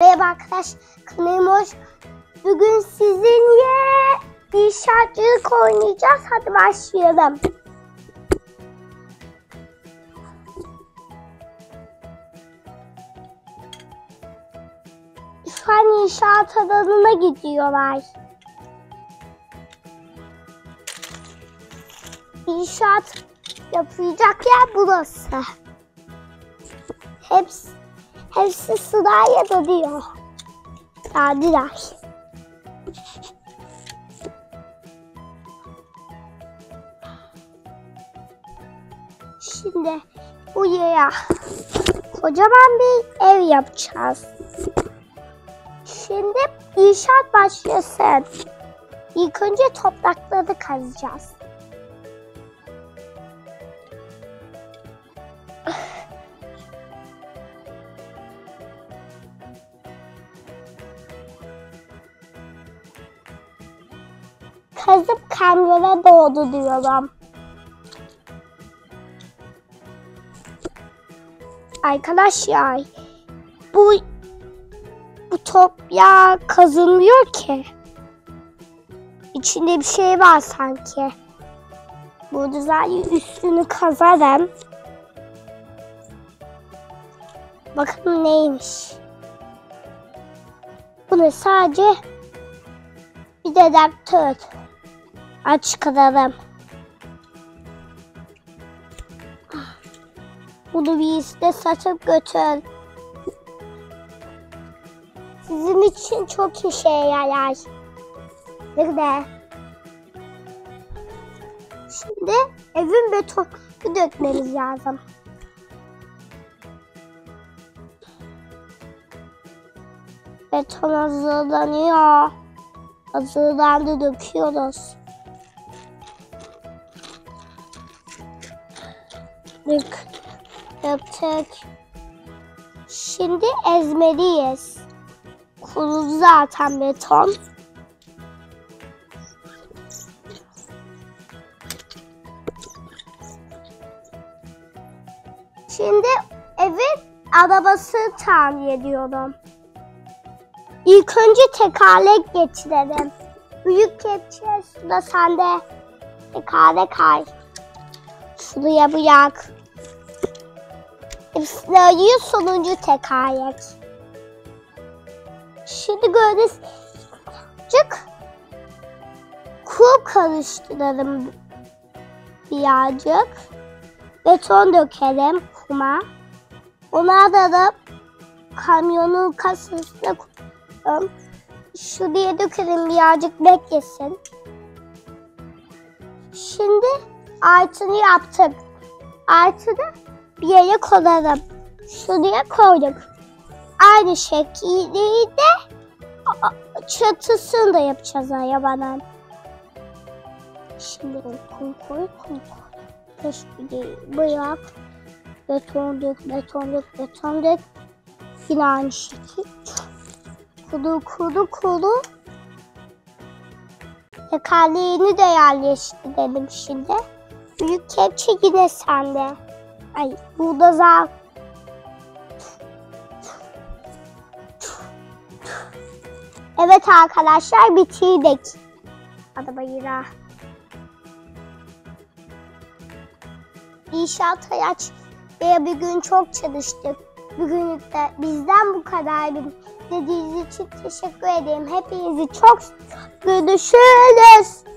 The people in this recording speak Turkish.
Merhaba arkadaşlar, kanalıma hoş. Bugün sizinle inşaatçılık oynayacağız. Hadi başlayalım. Şu an inşaat alanına gidiyorlar. İnşaat yapılacak yer burası. Hepsi sırayla dönüyor. Geldiler. Şimdi buraya kocaman bir ev yapacağız. Şimdi inşaat başlasın. İlk önce toprakları kazacağız. Kazıp kamyona doğru diyorum. Arkadaşlar bu toprağa kazılmıyor ki. İçinde bir şey var sanki. Burada zaten üstünü kazarım. Bakın neymiş. Bunu sadece bir dedektör çıkaralım. Bunu birisi de satıp götür. Sizin için çok işe yarar. Nerede? Şimdi evin betonunu dökmemiz lazım. Beton hazırlanıyor. Hazırlandı, döküyoruz. Döktük. Şimdi ezmeliyiz. Kurudu zaten beton. Şimdi evin arabasını tamir ediyorum. İlk önce tekerlek geçirelim. Büyük kepçe suda sende. Tekerlek ay. Şuraya bırak. Sırayı sonuncu tekerlek. Şimdi gördüğünüz kum karıştıralım birazcık. Beton dökelim kuma. Ona da kamyonun kasasına koyalım. Şuraya dökelim birazcık beklesin. Şimdi altını yaptık. Altını bir yere koyalım. Şuraya koyduk. Aynı şekilde çatısını da yapacağız arabanın. Şimdi kum koy. Şimdi bırak. Beton dök. Yine aynı şekil. Kuru. Tekerleğini de yerleştirelim şimdi. Büyük kepçe yine sende. Ay burada zaten. Evet arkadaşlar, bitirdik. Hadi bayıra. İnşaat hayat ve bir gün çok çalıştık. Bugünlük de bizden bu kadar. Dediğiniz için teşekkür ederim. Hepinizi çok görüşürüz.